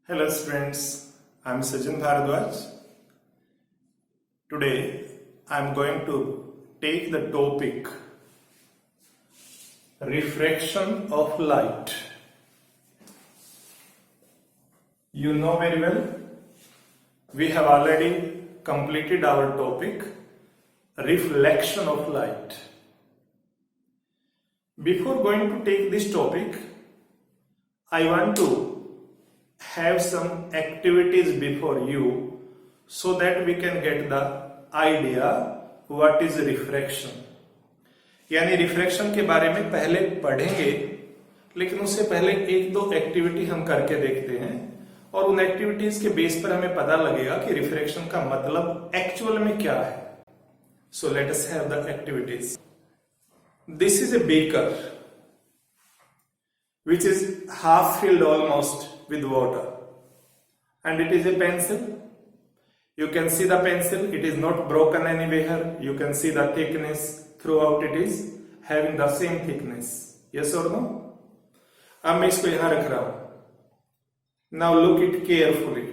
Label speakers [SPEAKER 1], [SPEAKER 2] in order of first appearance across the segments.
[SPEAKER 1] Hello students, I am Sajjan Bharadwaj. Today I am going to take the topic refraction of light. You know very well, we have already completed our topic reflection of light. Before going to take this topic, I want to have some activities before you so that we can get the idea what is refraction. यानी refraction के बारे में पहले पढ़ेंगे, लेकिन उससे पहले एक दो एक्टिविटी हम करके देखते हैं और उन एक्टिविटीज के बेस पर हमें पता लगेगा कि रिफ्रैक्शन का मतलब एक्चुअल में क्या है. So let us have the activities. This is a baker which is half filled almost with water, and it is a pencil. You can see the pencil, it is not broken anywhere. You can see the thickness throughout, it is having the same thickness. Yes or no? अब मैं इसको यहां रख रहा हूं. Now look it carefully.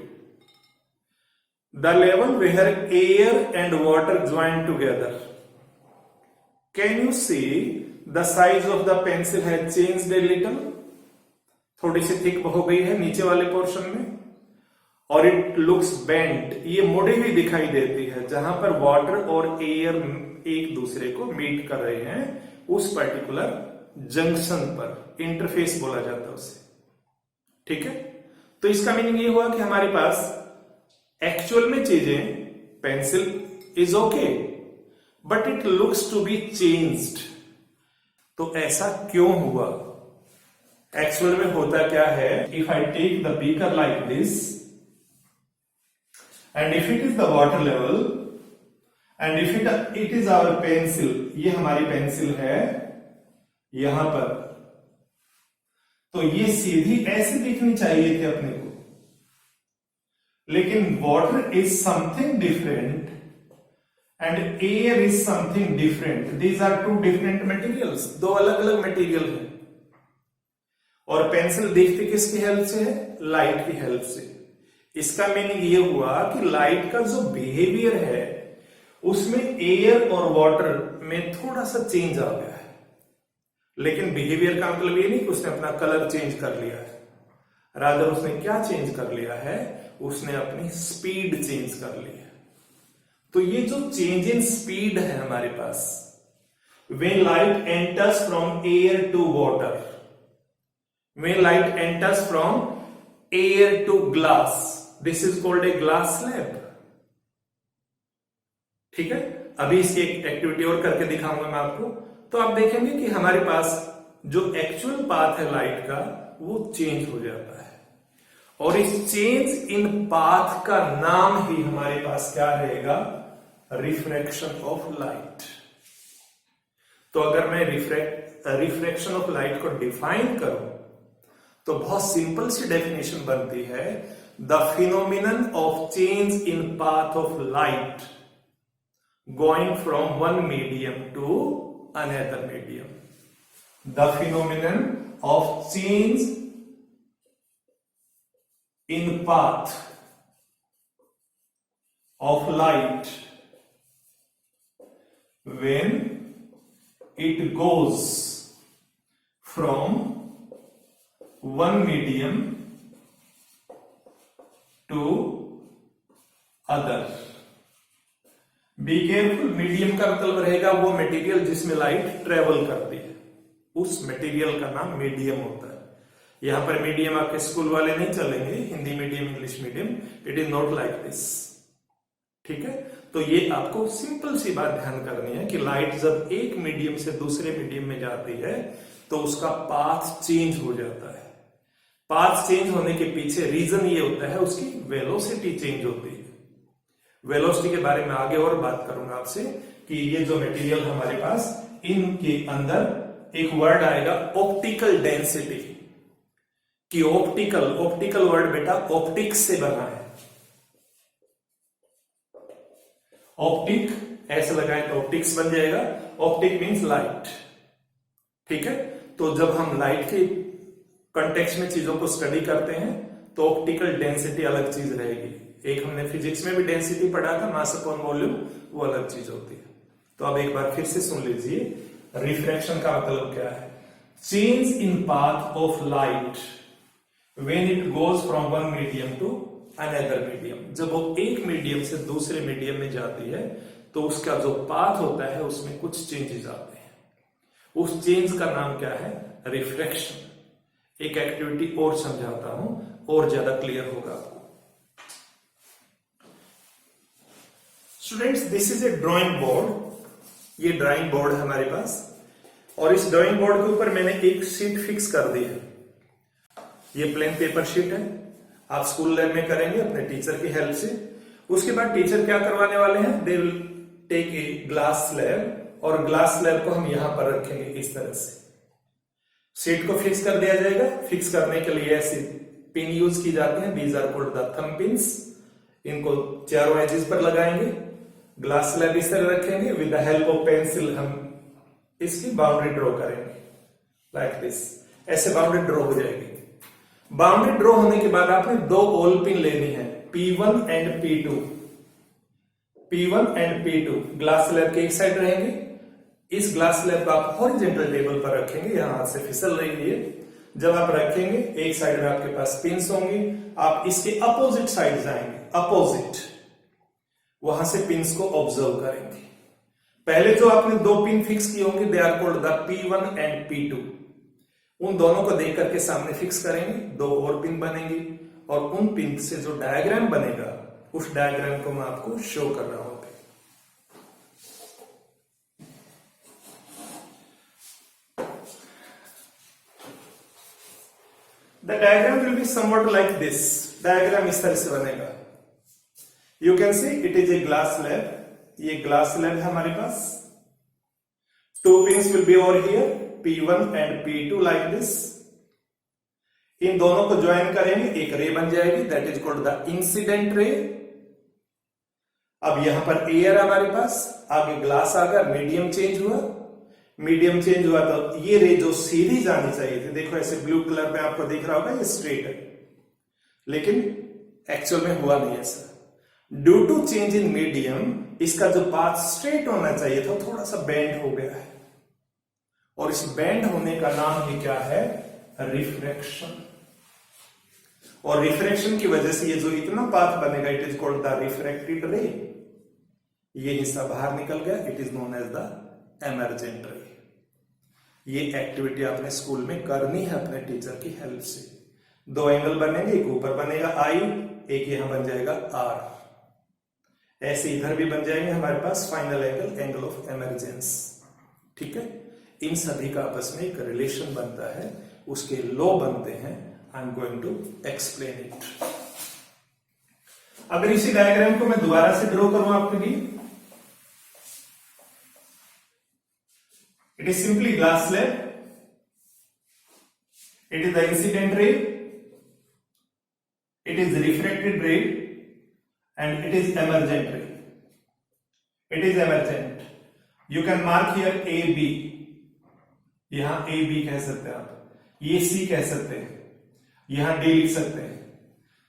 [SPEAKER 1] The level where air and water join together. Can you see the size of the pencil has changed a little? थोड़ी सी thick हो गई है नीचे वाले पोर्शन में, और इट लुक्स बेंट, ये मुड़ी हुई दिखाई देती है. जहां पर वाटर और एयर एक दूसरे को मीट कर रहे हैं उस पर्टिकुलर जंक्शन पर इंटरफेस बोला जाता है उसे. ठीक है, तो इसका मीनिंग ये हुआ कि हमारे पास एक्चुअल में चीजें, pencil is okay but it looks to be changed. तो ऐसा क्यों हुआ? एक्चुअल में होता क्या है, if I take the beaker like this and if it is the water level and if it is our pencil, ये हमारी पेंसिल है यहां पर, तो ये सीधी ऐसे दिखनी चाहिए थी अपने को, लेकिन water is something different and air is something different. These are two different materials, दो अलग अलग मटेरियल है. और पेंसिल दिखती किसकी हेल्प से है? लाइट की हेल्प से. इसका मीनिंग ये हुआ कि लाइट का जो बिहेवियर है उसमें एयर और वाटर में थोड़ा सा चेंज आ गया है, लेकिन बिहेवियर का मतलब ये नहीं कि उसने अपना कलर चेंज कर लिया है. रादर उसने क्या चेंज कर लिया है? उसने अपनी स्पीड चेंज कर ली है. तो ये जो चेंज इन स्पीड है हमारे पास, when light enters from air to water, when light enters from air to glass, this is called a glass slab. ठीक है, अभी इसकी एक एक्टिविटी और करके दिखाऊंगा मैं आपको. तो आप देखेंगे कि हमारे पास जो एक्चुअल पाथ है लाइट का वो चेंज हो जाता है, और इस चेंज इन पाथ का नाम ही हमारे पास क्या रहेगा? Refraction of light. तो अगर मैं रिफ्रैक्शन ऑफ लाइट को डिफाइन करूं तो बहुत सिंपल सी डेफिनेशन बनती है, the phenomenon of change in path of light going from one medium to another medium. The phenomenon of change in path of light when it goes from one medium to other. Be careful, medium का मतलब रहेगा वो material जिसमें light travel करती है, उस material का नाम मीडियम होता है. यहां पर मीडियम आपके स्कूल वाले नहीं चलेंगे, Hindi medium, English medium, it is not like this. ठीक है, तो ये आपको सिंपल सी बात ध्यान करनी है कि लाइट जब एक मीडियम से दूसरे मीडियम में जाती है तो उसका पाथ चेंज हो जाता है. पाथ चेंज होने के पीछे रीजन ये होता है उसकी वेलोसिटी चेंज होती है. वेलोसिटी के बारे में आगे और बात करूंगा आपसे कि ये जो मटेरियल हमारे पास, इनके अंदर एक वर्ड आएगा ऑप्टिकल डेंसिटी. कि ऑप्टिकल वर्ड बेटा ऑप्टिक्स से बना है. ऑप्टिक ऐसे लगाए तो ऑप्टिक्स बन जाएगा. Optic means light. ठीक है, तो जब हम लाइट के कंटेक्स्ट में चीजों को स्टडी करते हैं तो ऑप्टिकल डेंसिटी अलग चीज रहेगी। एक हमने फिजिक्स में भी डेंसिटी पढ़ा था, मास अपॉन वॉल्यूम, वो अलग चीज होती है। तो अब एक बार फिर से सुन लीजिए, रिफ्रैक्शन का मतलब क्या है? Change in path of light when it goes from one medium to another medium. जब वो एक मीडियम से दूसरे मीडियम में जाती है तो उसका जो पाथ होता है उसमें कुछ चेंजेस आते हैं। उस चेंज का नाम क्या है? रिफ्रैक्शन। एक एक्टिविटी और समझाता हूं और ज्यादा क्लियर होगा आपको। Students, this is a drawing board. ये ड्राइंग बोर्ड है हमारे पास, और इस ड्राइंग बोर्ड के ऊपर मैंने एक शीट फिक्स कर दी है। ये प्लेन पेपर शीट है, आप स्कूल लैब में करेंगे अपने टीचर की हेल्प से। उसके बाद टीचर क्या करवाने वाले हैं? They will take a glass slab, और ग्लास स्लैब को हम यहां पर रखेंगे इस तरह से। शीट को फिक्स कर दिया जाएगा। फिक्स करने के लिए ऐसी पिन यूज की जाती है, these are called the thumb pins. इनको चारों एजेस पर लगाएंगे, ग्लास स्लैब इस तरह रखेंगे। With the help of pencil हम इसकी बाउंड्री ड्रॉ करेंगे, लाइक दिस। ऐसे बाउंड्री ड्रॉ हो जाएगी। बाउंड्री ड्रॉ होने के बाद आपने दो ऑल पिन लेनी है, P1 and P2। P1 and P2 glass slab के एक साइड रहेंगे। इस ग्लास स्लैब को आप हॉरिजॉन्टल टेबल पर रखेंगे, यहां हाथ से फिसल रही है। जब आप रखेंगे, एक साइड में आपके पास पिन्स होंगे, आप इसके अपोजिट साइड जाएंगे, अपोजिट, वहां से पिन्स को ऑब्जर्व करेंगे। पहले जो आपने दो पिन फिक्स किए होंगे, they are called the P1 and P2। उन दोनों को देख करके सामने फिक्स करेंगे, दो और पिन बनेंगी, और उन पिन से जो डायग्राम बनेगा उस डायग्राम को मैं आपको शो कर रहा हूं। The diagram will be somewhat like this. Diagram इस तरह से बनेगा। You can see it is a glass slab. ये ग्लास स्लैब है हमारे पास। Two pins will be over here, P1 and P2 like this. इन दोनों को ज्वाइन करेंगे, एक रे बन जाएगी, that is called the incident ray. अब यहां पर एयर हमारे पास, आगे ग्लास आ गया, मीडियम चेंज हुआ। मीडियम चेंज हुआ तो ये रे जो सीधी जानी चाहिए थी, देखो ऐसे ब्लू कलर में आपको दिख रहा होगा, ये स्ट्रेट है, लेकिन एक्चुअल में हुआ नहीं ऐसा। Due to change in medium इसका जो पाथ स्ट्रेट होना चाहिए था थोड़ा सा बेंड हो गया है, और इस बेंड होने का नाम ही क्या है? रिफ्रैक्शन। और रिफ्रैक्शन की वजह से ये जो इतना पाथ बनेगा, it is called the refracted ray. ये हिस्सा बाहर निकल गया, it is known as the emergent ray. ये एक्टिविटी आपने स्कूल में करनी है अपने टीचर की हेल्प से। दो एंगल बनेंगे, एक ऊपर बनेगा I, एक यहां बन जाएगा R। ऐसे इधर भी बन जाएंगे हमारे पास final angle, angle of emergence. ठीक है, इन सभी का आपस में एक रिलेशन बनता है, उसके लॉ बनते हैं। I am going to explain it. अगर इसी डायग्राम को मैं दोबारा से ड्रॉ करूं आपके लिए, it is simply glass slab, it is the incident ray, it is the refracted ray, and it is emergent ray. It is emergent. You can mark here AB, यहां AB कह सकते हैं आप, ये C कह सकते हैं, यहां D लिख सकते हैं।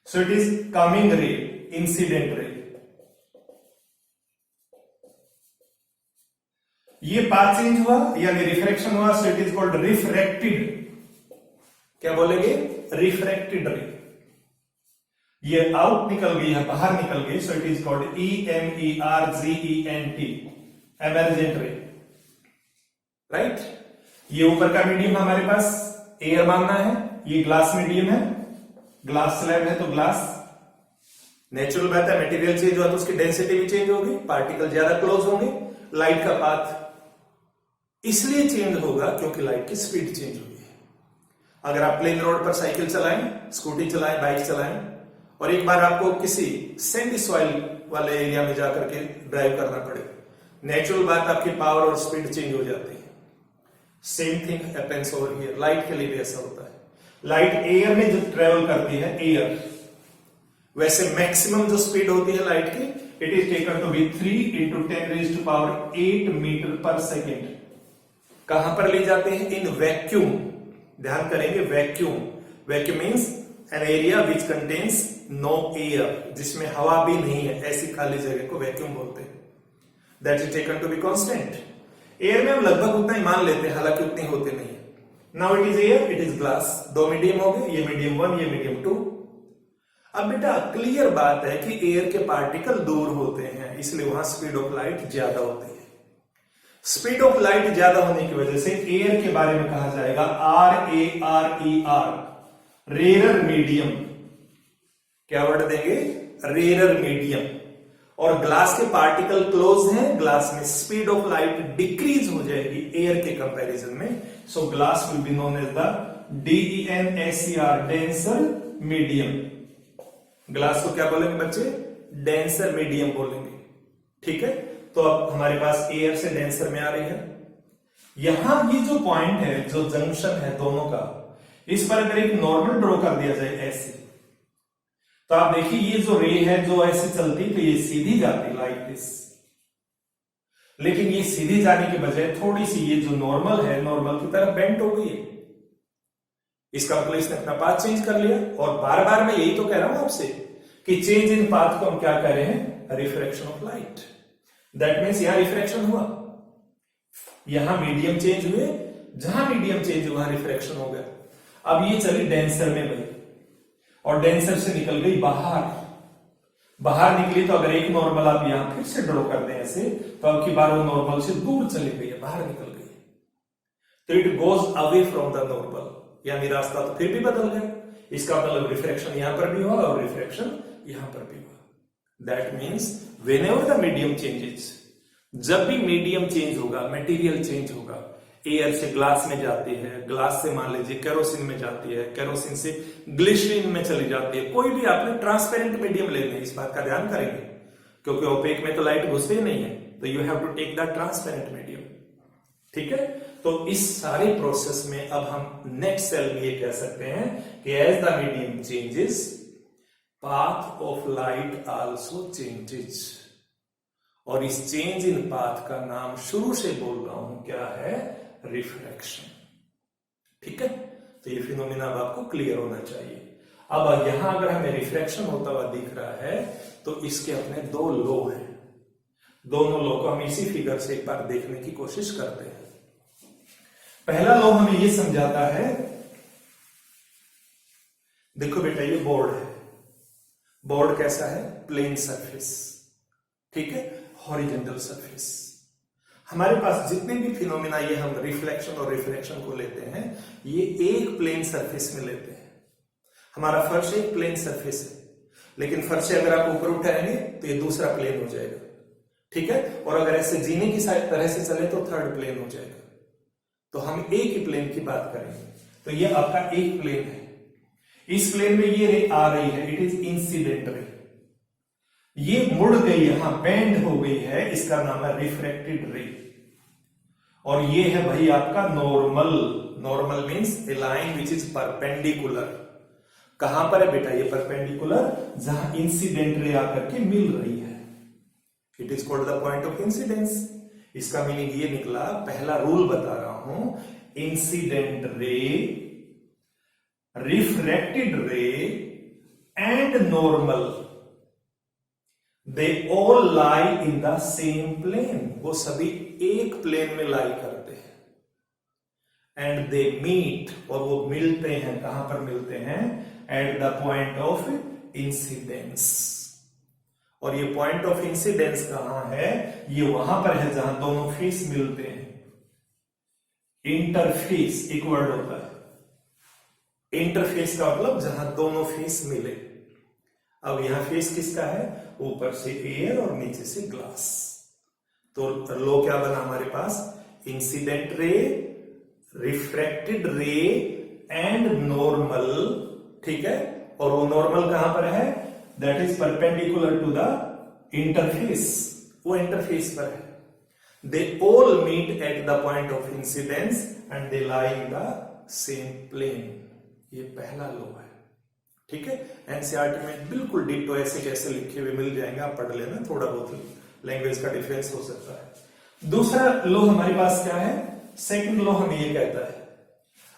[SPEAKER 1] So it is coming ray, incident ray. ये पाथ चेंज हुआ यानी रिफ्रैक्शन हुआ, so it is called refracted. क्या बोलेंगे? Refracted ray. ये आउट निकल गई है, बाहर निकल गई, so it is called EMERGENT, emergent रे। राइट, ये ऊपर का मीडियम हमारे पास एयर मानना है, ये ग्लास मीडियम है, ग्लास स्लैब है तो ग्लास। नेचुरल बात है, मटेरियल चेंज हुआ तो उसकी डेंसिटी भी चेंज होगी, पार्टिकल ज्यादा क्लोज होंगे। लाइट का पाथ इसलिए चेंज होगा क्योंकि लाइट की स्पीड चेंज हुई है। अगर आप प्लेन रोड पर साइकिल चलाएं, स्कूटी चलाएं, बाइक चलाएं, और एक बार आपको किसी सैंडी सॉइल वाले एरिया में जाकर के ड्राइव करना पड़े, नेचुरल बात आपकी पावर और स्पीड चेंज हो जाती है। Same thing happens over here. Light के लिए भी ऐसा होता है। लाइट एयर में जो ट्रेवल करती है, एयर, वैसे मैक्सिमम जो स्पीड होती है लाइट की, it is taken to be 3 × 10⁸ metre per second. कहां पर ले जाते हैं? In vacuum. ध्यान करेंगे, vacuum. Vacuum means an area which contains no air, जिसमें हवा भी नहीं है, ऐसी खाली जगह को वैक्यूम बोलते हैं। That is taken to be constant. Air में हम लगभग उतना ही मान लेते हैं, हालांकि उतने होते नहीं है। Now it is air, it is glass. दो मीडियम हो गए, ये मीडियम 1, ये मीडियम 2। अब बेटा क्लियर बात है कि एयर के पार्टिकल दूर होते हैं, इसलिए वहां स्पीड ऑफ लाइट ज्यादा होती है। स्पीड ऑफ लाइट ज्यादा होने की वजह से एयर के बारे में कहा जाएगा RARER, रेरर मीडियम। क्या वर्ड देंगे? Rarer medium. और ग्लास के पार्टिकल क्लोज हैं, ग्लास में स्पीड ऑफ लाइट डिक्रीज हो जाएगी एयर के कंपैरिजन में। So glass will be known as the DENSER, denser medium. Glass को क्या बोलेंगे बच्चे? डेंसर मीडियम बोलेंगे। ठीक है, तो अब हमारे पास एयर से डेंसर में आ रही है। यहां ये जो पॉइंट है, जो जंक्शन है दोनों का, इस पर अगर एक नॉर्मल ड्रॉ कर दिया जाए ऐसे, तो आप देखिए ये जो रे है जो ऐसे चलती, तो ये सीधी जाती लाइक दिस। लेकिन ये सीधी जाने के बजाय थोड़ी सी ये जो नॉर्मल है, नॉर्मल की तरफ बेंट हो गई है। इसका मतलब इसने अपना पाथ चेंज कर लिया। और बार बार मैं यही तो कह रहा हूं आपसे कि चेंज इन पाथ को हम क्या कह रहे हैं? Refraction of light. That means यहां रिफ्रैक्शन हुआ, यहां मीडियम चेंज हुए, जहां मीडियम चेंज हुआ रिफ्रैक्शन हो गया। अब ये चली डेंसर में गई और डेंसर से निकल गई बाहर। बाहर निकली तो अगर एक नॉर्मल आप यहां फिर से ड्रॉ कर दें ऐसे, तो अब की बार वो नॉर्मल से दूर चली गई है, बाहर निकल गई। तो it goes away from the normal, यानी रास्ता तो फिर भी बदल गया। इसका मतलब रिफ्रैक्शन यहां पर भी हुआ और रिफ्रैक्शन यहां पर भी हुआ। That means whenever the medium changes, जब भी मीडियम चेंज होगा, मटेरियल चेंज होगा, एयर से ग्लास में जाती है, ग्लास से मान लीजिए केरोसिन में जाती है, केरोसिन से ग्लिसरीन में चली जाती है, कोई भी आपने ट्रांसपेरेंट मीडियम लेना है, इस बात का ध्यान करेंगे, क्योंकि ओपेक में तो लाइट घुसती नहीं है, तो you have to take the transparent medium. ठीक है, तो इस सारे प्रोसेस में अब हम नेक्स्ट सेल में ये कह सकते हैं कि as the medium changes, path of light also changes. और इस चेंज इन पाथ का नाम शुरू से बोल रहा हूं क्या है? रिफ्रैक्शन। ठीक है, तो ये फिनोमिना अब आपको क्लियर होना चाहिए। अब यहां अगर हमें रिफ्रैक्शन होता हुआ दिख रहा है, तो इसके अपने दो लो हैं। दोनों लो को हम इसी फिगर से एक बार देखने की कोशिश करते हैं। पहला लो हमें ये समझाता है, देखो बेटा ये बोर्ड है। बोर्ड कैसा है? Plane surface. ठीक है, हॉरिजॉन्टल सरफेस। हमारे पास जितने भी फिनोमिना ये हम रिफ्लेक्शन और रिफ्रैक्शन को लेते हैं, ये एक प्लेन सरफेस में लेते हैं। हमारा फर्श एक प्लेन सरफेस है, लेकिन फर्श से अगर आप ऊपर उठाएंगे तो ये दूसरा प्लेन हो जाएगा। ठीक है, और अगर ऐसे जीने की तरह से चले तो थर्ड प्लेन हो जाएगा। तो हम एक ही प्लेन की बात करेंगे। तो ये आपका एक प्लेन है, इस प्लेन में ये रे आ रही है, इट इज इंसिडेंट रे। ये मुड़ गई, यहां बेंड हो गई है, इसका नाम है रिफ्रैक्टेड रे। और ये है भाई आपका normal. Normal means A line which is perpendicular. कहां पर है बेटा ये परपेंडिकुलर? जहां इंसिडेंट रे आकर के मिल रही है। It is called the point of incidence. इसका मीनिंग ये निकला, पहला रूल बता रहा हूं, incident ray, refracted ray and normal, they all lie in the same plane. वो सभी एक प्लेन में लाई करते हैं। एंड दे मीट, और वो मिलते हैं, कहां पर मिलते हैं? Eight the point of incidence. और ये पॉइंट ऑफ इंसिडेंस कहां है? ये वहां पर है जहां दोनों फेस मिलते हैं। इंटरफेस एक वर्ड होता है। इंटरफेस का मतलब जहां दोनों फेस मिले। अब यहां फेस किसका है? ऊपर से एयर और नीचे से ग्लास। तो लो क्या बना हमारे पास? Incident ray, refracted ray and normal. ठीक है, और वो नॉर्मल कहां पर है? That is perpendicular to the interface. वो इंटरफेस पर है। They all meet at the point of incidence and they lie in the same plane. ये पहला लो है। ठीक है, एनसीईआरटी में बिल्कुल डिट्टो ऐसे कैसे लिखे हुए मिल जाएंगे, आप पढ़ लेना, थोड़ा बहुत लैंग्वेज का डिफरेंस हो सकता है। दूसरा लो हमारे पास क्या है? सेकंड लो हमें ये कहता है,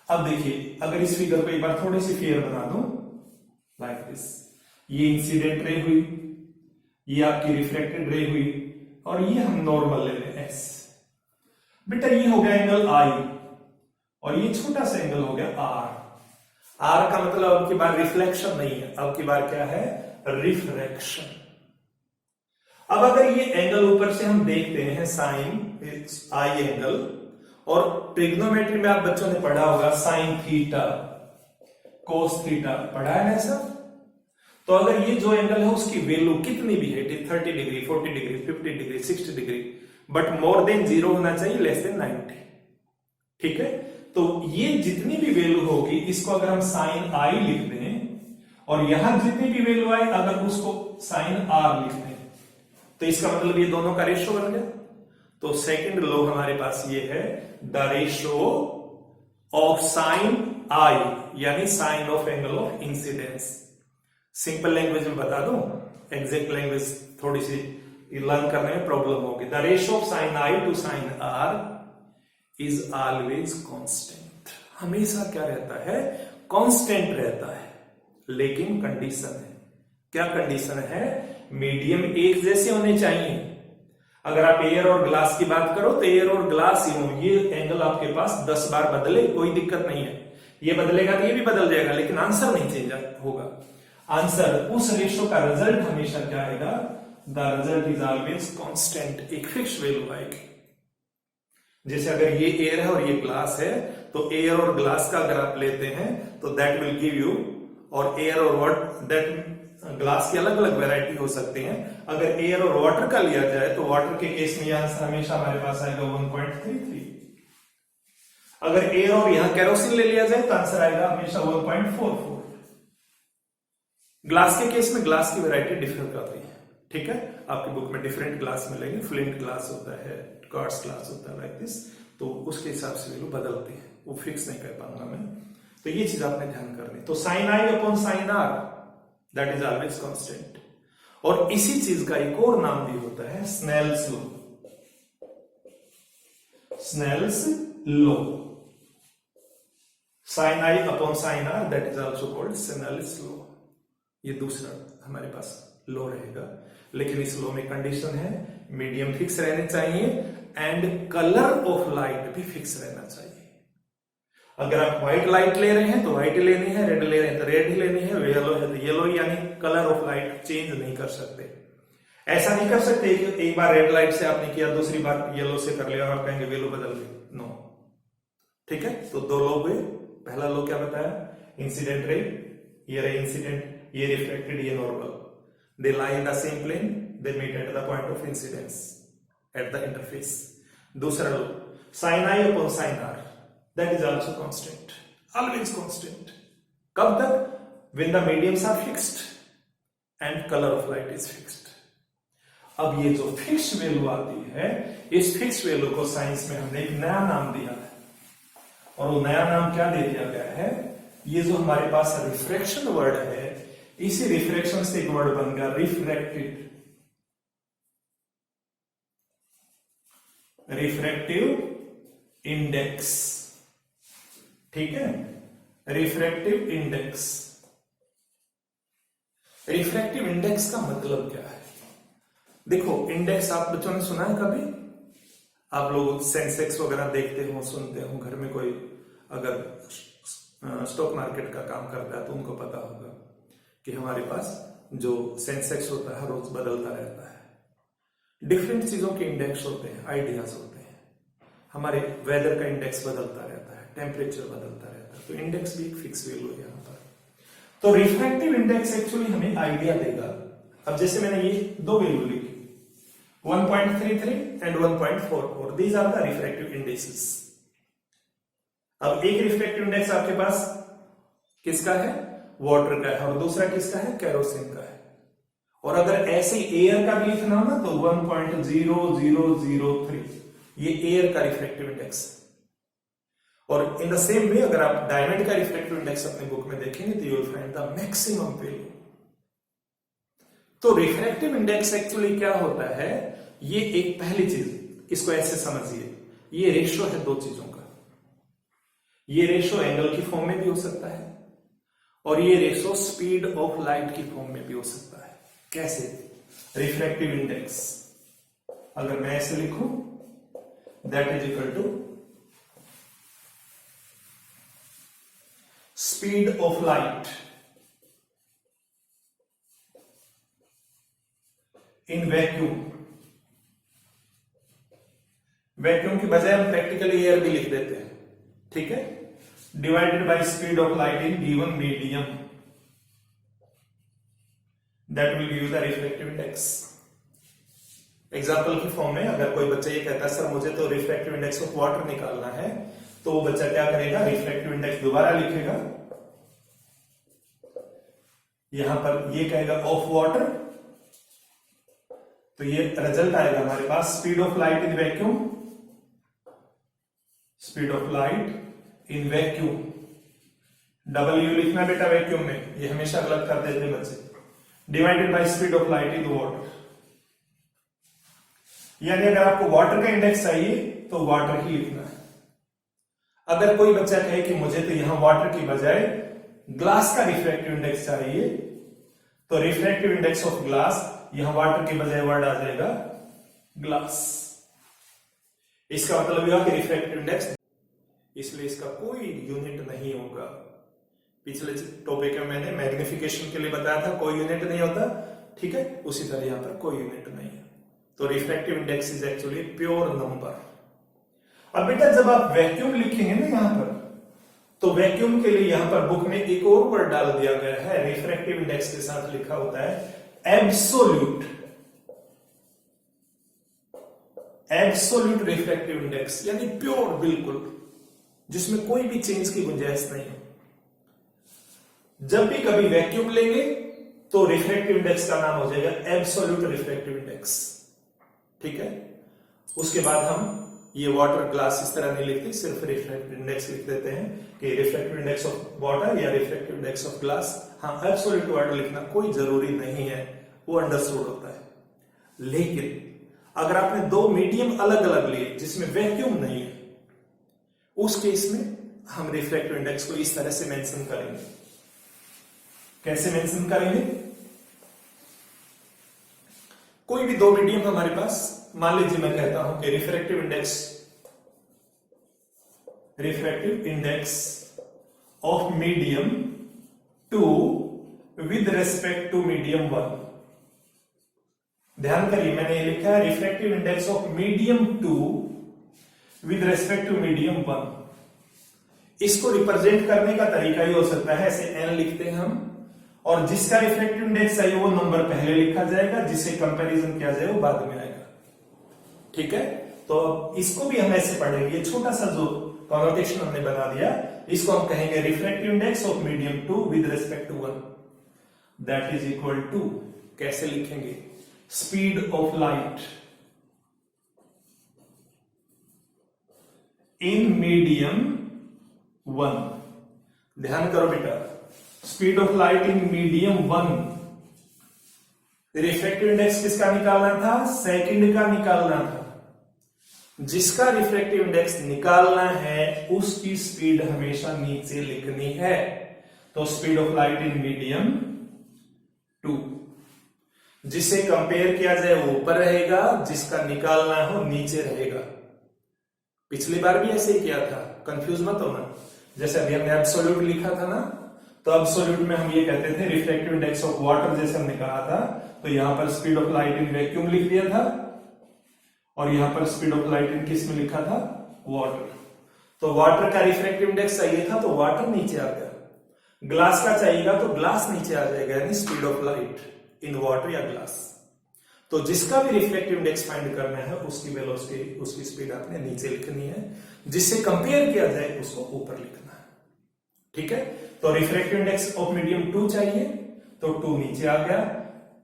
[SPEAKER 1] अब देखिए अगर इस फिगर को एक बार थोड़ी सी फेयर बना दूं, लाइक दिस। ये इंसिडेंट रे हुई, ये आपकी रिफ्लेक्टेड रे हुई, और ये हम नॉर्मल ले लें एस। बेटा ये हो गया एंगल आई, और ये छोटा सा एंगल हो गया आर। आर का मतलब अब की बार रिफ्लेक्शन नहीं है, अब की बार क्या है, रिफ्रैक्शन। अब अगर ये एंगल ऊपर से हम देखते हैं साइन आई एंगल, और ट्रिग्नोमेट्री में आप बच्चों ने पढ़ा होगा साइन थीटा कोस थीटा, पढ़ा है ना सब। तो अगर ये जो एंगल है उसकी वैल्यू कितनी भी है, 30 degree 40 degree 50 degree 60 degree, but more than 0 होना चाहिए, लेस देन 90। ठीक है, तो ये जितनी भी वैल्यू होगी इसको अगर हम साइन आई लिख दें, और यहां जितनी भी वैल्यू आए अगर उसको साइन आर लिख दें, तो इसका मतलब ये दोनों का रेशो बन गया। तो सेकंड लॉ हमारे पास ये है, the ratio of sine i, यानी sine of angle of incidence. Simple language में बता दूं, एग्जैक्ट लैंग्वेज थोड़ी सी लर्न करने में प्रॉब्लम होगी। The ratio of sine i to sine r is always constant. हमेशा क्या रहता है, कांस्टेंट रहता है, लेकिन कंडीशन है। क्या कंडीशन है, मीडियम एक जैसे होने चाहिए। अगर आप एयर और ग्लास की बात करो तो एयर और ग्लास ही हो, ये एंगल आपके पास 10 बार बदले कोई दिक्कत नहीं है, ये बदलेगा तो ये भी बदल जाएगा, लेकिन आंसर नहीं चेंज होगा। आंसर, उस रेशो का रिजल्ट हमेशा क्या आएगा, the result is always constant, एक फिक्स वैल्यू आएगी। जैसे अगर ये एयर है और ये ग्लास है, तो एयर और ग्लास का अगर आप लेते हैं तो दैट विल गिव यू, और एयर और वाटर, दैट ग्लास की अलग अलग वैरायटी हो सकती है। अगर एयर और वाटर का लिया जाए तो वाटर के केस में आंसर हमेशा हमारे पास आएगा 1.33। अगर एयर और यहां केरोसिन ले लिया जाए तो आंसर आएगा हमेशा 1.44। ग्लास के केस में ग्लास की वैरायटी डिफर करती है। ठीक है, आपकी बुक में डिफरेंट ग्लास मिलेंगे, फ्लिंट ग्लास होता है, क्वार्ट्ज ग्लास होता है, लाइक दिस। तो उसके हिसाब से वैल्यू बदलती है, वो फिक्स नहीं कर पाऊंगा मैं। तो ये चीज आपने ध्यान करनी। तो sine i upon sine r, that is always constant. और इसी चीज का एक और नाम भी होता है Snell's law. Snell's law, sine i upon sine r, that is also called Snell's law. ये दूसरा हमारे पास लॉ रहेगा, लेकिन इस लॉ में कंडीशन है, मीडियम फिक्स रहने चाहिए एंड कलर ऑफ लाइट भी फिक्स रहना चाहिए। अगर आप व्हाइट लाइट ले रहे हैं तो व्हाइट लेनी है, रेड ले रहे हैं तो रेड ही लेनी है, येलो है तो येलो, यानी कलर ऑफ लाइट चेंज नहीं कर सकते। ऐसा नहीं कर सकते कि एक बार रेड लाइट से आपने किया, दूसरी बार येलो से कर लिया और आप कहेंगे वैल्यू बदल गई, नो। ठीक है, तो दो लॉ हुए। पहला लॉ क्या बताया, इंसिडेंट रे, ये रे इंसिडेंट, ये रिफ्लेक्टेड, ये normal, they lie in the same plane, they meet at the point of incidence at the interface. दूसरा law, sine i upon sine r, that is also constant, always constant. कब तक, when the mediums are fixed and color of light is fixed. अब ये जो fix value आती है, इस fix value को साइंस में हमने एक नया नाम दिया है, और वो नया नाम क्या दे दिया गया है, ये जो हमारे पास रिफ्रैक्शन वर्ड है, इसी रिफ्रैक्शन से एक वर्ड बन गया रिफ्रैक्टिव। रिफ्रैक्टिव इंडेक्स, ठीक है, रिफ्रैक्टिव इंडेक्स। रिफ्रैक्टिव इंडेक्स का मतलब क्या है, देखो इंडेक्स आप बच्चों ने सुना है कभी, आप लोग सेंसेक्स वगैरह देखते हो, सुनते हो, घर में कोई अगर स्टॉक मार्केट का काम करता है तो उनको पता होगा कि हमारे पास जो सेंसेक्स होता है रोज बदलता रहता है। डिफरेंट चीजों के इंडेक्स होते हैं, आइडियाज होते हैं। हमारे वेदर का इंडेक्स बदलता रहता है, टेम्परेचर बदलता रहता है, तो इंडेक्स भी एक फिक्स वैल्यू है यहाँ पर। तो रिफ्रैक्टिव इंडेक्स एक्चुअली हमें आइडिया देगा। अब जैसे मैंने ये दो वैल्यू लिखी, 1.33 and 1.44, these are the refractive indexes. अब एक रिफ्रैक्टिव इंडेक्स आपके पास किसका है, वाटर का है, और दूसरा किसका है, केरोसिन का है। और अगर ऐसे एयर का भी लिखना हो ना तो 1.0003, ये एयर का रिफ्रैक्टिव इंडेक्स। और इन द सेम वे अगर आप डायमंड का रिफ्रैक्टिव इंडेक्स अपने बुक में देखेंगे तो you will find the maximum value. तो रिफ्रैक्टिव इंडेक्स एक्चुअली क्या होता है, ये एक पहली चीज, इसको ऐसे समझिए, ये रेशो है दो चीजों का। ये रेशो एंगल की फॉर्म में भी हो सकता है, और ये रेशो स्पीड ऑफ लाइट की फॉर्म में भी हो सकता है। कैसे? रिफ्रैक्टिव इंडेक्स अगर मैं ऐसे लिखूं, that is equal to speed of light in vacuum. Vacuum की बजाय हम प्रैक्टिकली एयर भी लिख देते हैं, ठीक है, divided by speed of light in given medium, that will give you the refractive index. Example की फॉर्म में अगर कोई बच्चा ये कहता है सर मुझे तो रिफ्रैक्टिव इंडेक्स ऑफ वाटर निकालना है, तो वो बच्चा क्या करेगा, रिफ्रैक्टिव इंडेक्स दोबारा लिखेगा, यहां पर ये कहेगा ऑफ वाटर, तो ये रिजल्ट आएगा हमारे पास speed of light in vacuum, speed of light in vacuum, double u लिखना बेटा वैक्यूम में, ये हमेशा गलत कर देते बच्चे, divided by speed of light in water. यानी अगर आपको वाटर का इंडेक्स चाहिए तो वाटर ही लिखना है। अगर कोई बच्चा कहे कि मुझे तो यहां वाटर की बजाय ग्लास का रिफ्रैक्टिव इंडेक्स चाहिए, तो रिफ्रैक्टिव इंडेक्स ऑफ ग्लास, यहां वाटर के बजाय वर्ड आ जाएगा ग्लास। इसका मतलब यह कि रिफ्रैक्टिव इंडेक्स, इसलिए इसका कोई यूनिट नहीं होगा। पिछले टॉपिक में मैंने मैग्निफिकेशन के लिए बताया था कोई यूनिट नहीं होता, ठीक है, उसी तरह यहां पर कोई यूनिट नहीं है। तो refractive index is actually pure number. अब बेटा जब आप वैक्यूम लिखेंगे ना यहां पर, तो वैक्यूम के लिए यहां पर बुक में एक और वर्ड डाल दिया गया है, रिफ्रैक्टिव इंडेक्स के साथ लिखा होता है एब्सोल्यूट, एब्सोल्यूट रिफ्रैक्टिव इंडेक्स, यानी प्योर, बिल्कुल, जिसमें कोई भी चेंज की गुंजाइश नहीं है। जब भी कभी वैक्यूम लेंगे तो रिफ्रैक्टिव इंडेक्स का नाम हो जाएगा एब्सोल्यूट रिफ्रैक्टिव इंडेक्स, ठीक है। उसके बाद हम ये वाटर ग्लास इस तरह नहीं लिखते, सिर्फ रिफ्रैक्टिव इंडेक्स लिख देते हैं कि रिफ्रैक्टिव इंडेक्स ऑफ वाटर या रिफ्रैक्टिव इंडेक्स ऑफ ग्लास। हाँ, एब्सोल्यूट वर्ड लिखना कोई जरूरी नहीं है, वो अंडरस्टूड होता है। लेकिन अगर आपने दो मीडियम अलग अलग लिए जिसमें वैक्यूम नहीं है, उस केस में हम रिफ्रैक्टिव इंडेक्स को इस तरह से मेंशन करेंगे। कैसे मेंशन करेंगे? कोई भी दो मीडियम हमारे पास, मान लीजिए मैं कहता हूं कि refractive index of medium 2 with respect to medium 1। ध्यान करिए, मैंने ये लिखा है refractive index of medium 2 with respect to medium 1। इसको रिप्रेजेंट करने का तरीका ही हो सकता है, ऐसे n लिखते हैं हम, और जिसका रिफ्रैक्टिव इंडेक्स चाहिए वो नंबर पहले लिखा जाएगा, जिसे कंपैरिजन किया जाए वो बाद में आएगा, ठीक है। तो इसको भी हम ऐसे पढ़ेंगे, छोटा सा जो कॉनोटेशन हमने बना दिया, इसको हम कहेंगे refractive index of medium 2 with respect to 1, that is equal to, कैसे लिखेंगे, speed of light in medium 1। ध्यान करो बेटा, speed of light in medium 1, refractive index किसका निकालना था, सेकंड का निकालना था। जिसका रिफ्रैक्टिव इंडेक्स निकालना है उसकी स्पीड हमेशा नीचे लिखनी है, तो speed of light in medium 2, जिसे कंपेयर किया जाए वो ऊपर रहेगा, जिसका निकालना हो नीचे रहेगा। पिछली बार भी ऐसे ही किया था, कंफ्यूज मत होना। जैसे अभी हमने एब्सोल्यूट लिखा था ना, तो एब्सोल्यूट में हम ये कहते थे रिफ्रैक्टिव इंडेक्स ऑफ वाटर, जैसे हमने कहा था, तो यहां पर speed of light in vacuum लिख दिया था, और यहां पर स्पीड ऑफ लाइट इन किस में लिखा था, वाटर। तो वाटर का रिफ्रैक्टिव इंडेक्स चाहिए था तो वाटर नीचे आ गया, ग्लास का चाहिएगा तो ग्लास नीचे आ जाएगा, यानी speed of light in water या ग्लास। तो जिसका भी रिफ्रैक्टिव इंडेक्स फाइंड करना है उसकी वेलोसिटी, उसकी स्पीड आपने नीचे लिखनी है, जिससे कंपेयर किया जाए उसको ऊपर लिखना है, ठीक है। तो रिफ्रैक्टिव इंडेक्स ऑफ मीडियम 2 चाहिए तो 2 नीचे आ गया,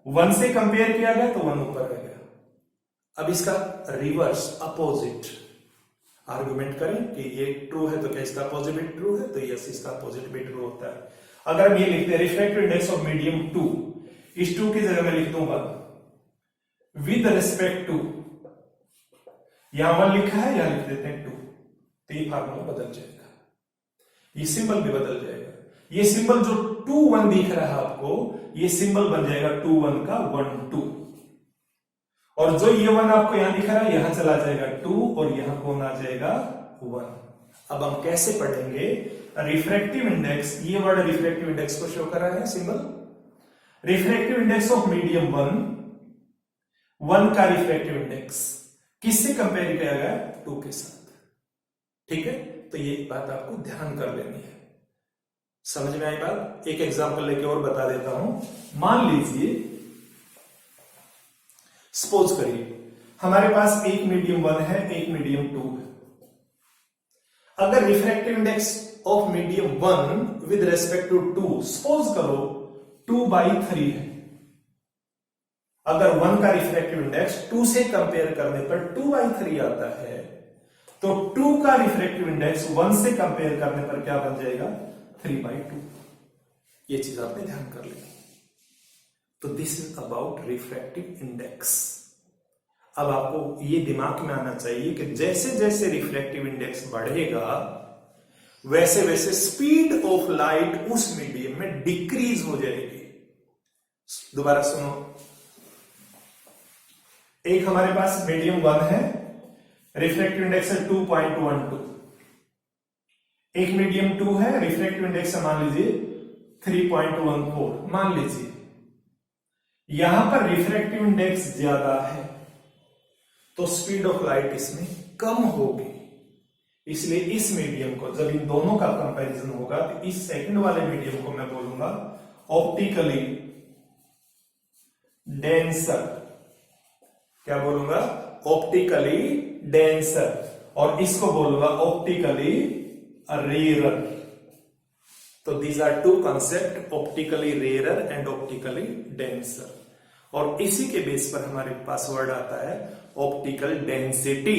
[SPEAKER 1] 1 से कंपेयर किया गया तो 1 ऊपर रह गया। अब इसका रिवर्स, अपोजिट आर्गुमेंट करें कि ये ट्रू है तो क्या इसका अपोजिट भी ट्रू है, तो यस, इसका अपोजिट भी ट्रू होता है। अगर हम ये लिखते हैं रिफ्रैक्टिव इंडेक्स ऑफ मीडियम 2, इस 2 की जगह मैं लिख दूंगा विद रिस्पेक्ट टू, यहां 1 लिखा है, यहां लिख देते हैं 2, तो ये फार्मूला बदल जाएगा, ये सिंबल भी बदल जाएगा। ये सिंबल जो 2 1 दिख रहा है आपको, ये सिंबल बन जाएगा 2 1 का 1 2, और जो ये 1 आपको यहां दिख रहा है यहां चला जाएगा 2 और यहां कौन आ जाएगा 1। अब हम कैसे पढ़ेंगे रिफ्रैक्टिव इंडेक्स, ये वर्ड रिफ्रैक्टिव इंडेक्स को शो कर रहा है symbol. Refractive index of medium 1 का रिफ्रैक्टिव इंडेक्स किससे कंपेयर किया गया 2 के साथ। ठीक है, तो ये बात आपको ध्यान कर लेनी है। समझ में आई बात? एक एग्जांपल लेके और बता देता हूं। मान लीजिए, सपोज करिए हमारे पास एक मीडियम 1 है, एक मीडियम 2 है। अगर refractive index of medium 1 with respect to 2, suppose करो 2/3 है। अगर 1 का रिफ्रैक्टिव इंडेक्स 2 से कंपेयर करने पर 2/3 आता है, तो 2 का रिफ्रैक्टिव इंडेक्स 1 से कंपेयर करने पर क्या बन जाएगा 3/2। ये चीज आपने ध्यान कर ली। तो this is about refractive index. अब आपको ये दिमाग में आना चाहिए कि जैसे जैसे रिफ्रैक्टिव इंडेक्स बढ़ेगा वैसे वैसे स्पीड ऑफ लाइट उस मीडियम में डिक्रीज हो जाएगी। दोबारा सुनो, एक हमारे पास मीडियम 1 है, रिफ्रैक्टिव इंडेक्स है 2.12, एक मीडियम 2 है, रिफ्रैक्टिव इंडेक्स है मान लीजिए 3.14। मान लीजिए यहां पर रिफ्रैक्टिव इंडेक्स ज्यादा है तो स्पीड ऑफ लाइट इसमें कम होगी। इसलिए इस मीडियम को जब इन दोनों का कंपैरिजन होगा तो इस सेकंड वाले मीडियम को मैं बोलूंगा ऑप्टिकली डेंसर। क्या बोलूंगा? Optically denser. और इसको बोलूंगा ऑप्टिकली रेयर। तो these are two concept, optically rare and optically denser. और इसी के बेस पर हमारे पास वर्ड आता है ऑप्टिकल डेंसिटी।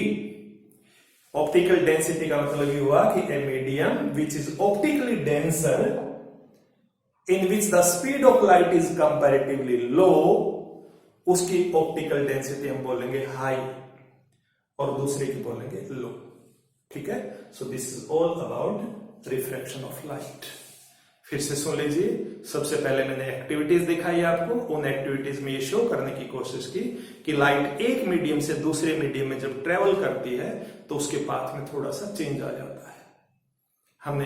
[SPEAKER 1] ऑप्टिकल डेंसिटी का मतलब ये हुआ कि a medium which is optically denser in which the speed of light is comparatively low, उसकी ऑप्टिकल डेंसिटी हम बोलेंगे हाई और दूसरे की बोलेंगे लो। ठीक है, so this is all about refraction of light. फिर से सुन लीजिए। सबसे पहले मैंने एक्टिविटीज दिखाई आपको, उन एक्टिविटीज में ये शो करने की कोशिश की कि लाइट एक मीडियम से दूसरे मीडियम में जब ट्रेवल करती है तो उसके पाथ में थोड़ा सा चेंज आ जाता है। हमने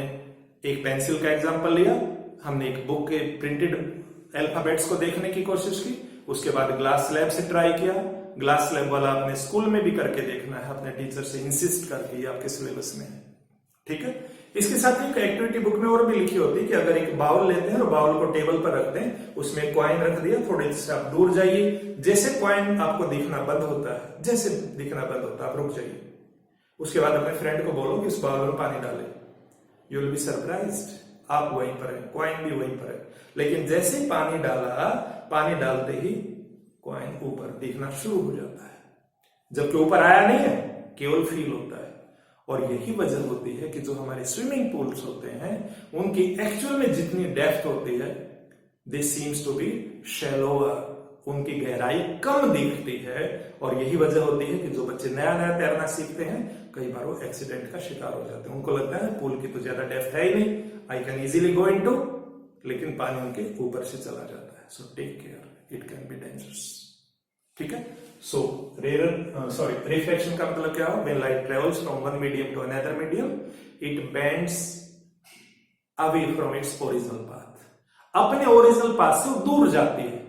[SPEAKER 1] एक पेंसिल का एग्जांपल लिया, हमने एक बुक के प्रिंटेड अल्फाबेट्स को देखने की कोशिश की, उसके बाद ग्लास स्लैब से ट्राई किया। ग्लास स्लैब वाला अपने स्कूल में भी करके देखना है, अपने टीचर से इंसिस्ट करके, ये आपके सिलेबस में है। ठीक है, इसके साथ एक एक्टिविटी बुक में और भी लिखी होती है कि अगर एक बाउल लेते हैं और बाउल को टेबल पर रखते हैं, उसमें कॉइन रख दिया, थोड़े से आप दूर जाइए, जैसे कॉइन आपको दिखना बंद होता है, जैसे दिखना बंद होता है आप रुक जाइए। उसके बाद अपने फ्रेंड को बोलो कि उस बाउल में पानी डाले। यू विल बी सरप्राइज्ड, आप वहीं पर है, कॉइन भी वहीं पर है, लेकिन जैसे ही पानी डाला, पानी डालते ही कॉइन ऊपर दिखना शुरू हो जाता है, जबकि ऊपर आया नहीं है, केवल फील होता है। और यही वजह होती है कि जो हमारे स्विमिंग पूल्स होते हैं उनकी एक्चुअल में जितनी डेप्थ होती है, this seems to be shallower, उनकी गहराई कम दिखती है। और यही वजह होती है कि जो बच्चे नया नया तैरना सीखते हैं कई बार वो एक्सीडेंट का शिकार हो जाते हैं। उनको लगता है पूल की तो ज्यादा डेप्थ है ही नहीं, I can easily go into, लेकिन पानी उनके ऊपर से चला जाता है। So take care, it can be dangerous. ठीक है, सो रिफ्लेक्शन का मतलब क्या हो? When light travels from one medium to another medium, it bends away from its original path. अपने ओरिजिनल पाथ से दूर जाती है,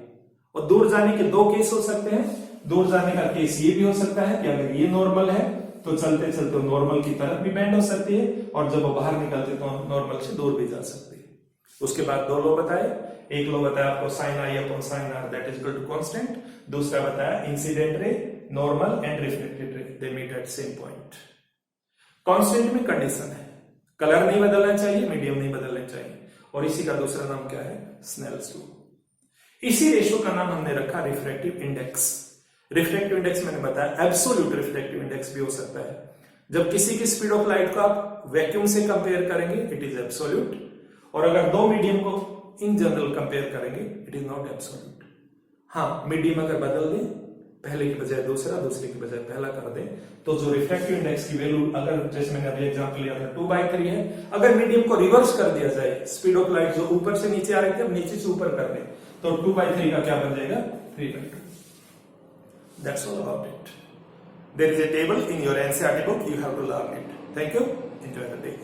[SPEAKER 1] और दूर जाने के दो केस हो सकते हैं। दूर जाने का केस ये भी हो सकता है कि अगर ये नॉर्मल है तो चलते चलते नॉर्मल की तरफ भी बेंड हो सकती है, और जब वो बाहर निकलते तो नॉर्मल से दूर भी जा सकती है। उसके बाद दो लॉ बताए, एक लॉ बताया आपको sine i upon sine r that is equal to constant, दूसरा बताया incident ray, normal and reflected ray they meet at same point. Constant में कंडीशन है, कलर नहीं बदलना चाहिए, मीडियम नहीं बदलना चाहिए, और इसी का दूसरा नाम क्या है? Snell's law. इसी रेशो का नाम हमने रखा रिफ्रैक्टिव इंडेक्स। रिफ्रैक्टिव इंडेक्स मैंने बताया एब्सोल्यूट रिफ्रैक्टिव इंडेक्स भी हो सकता है। जब किसी की स्पीड ऑफ लाइट को आप वैक्यूम से कंपेयर करेंगे इट इज एब्सोल्यूट, और अगर दो मीडियम को इन जनरल कंपेयर करेंगे इट इज नॉट एब्सोल्यूट। हाँ, मीडियम अगर बदल दे, पहले की बजाय दूसरा, दूसरे की बजाय पहला कर दें, तो जो रिफ्रैक्टिव इंडेक्स की वैल्यू, अगर जैसे मैंने अभी एग्जांपल लिया था 2/3 है, अगर मीडियम को रिवर्स कर दिया जाए, स्पीड ऑफ लाइट जो ऊपर से नीचे आ रही थी अब नीचे से ऊपर कर दें, तो 2/3 का क्या बन जाएगा? 3/2. That's all about it. There is a table in your NCERT book. You have to learn it. Thank you. Enjoy the day.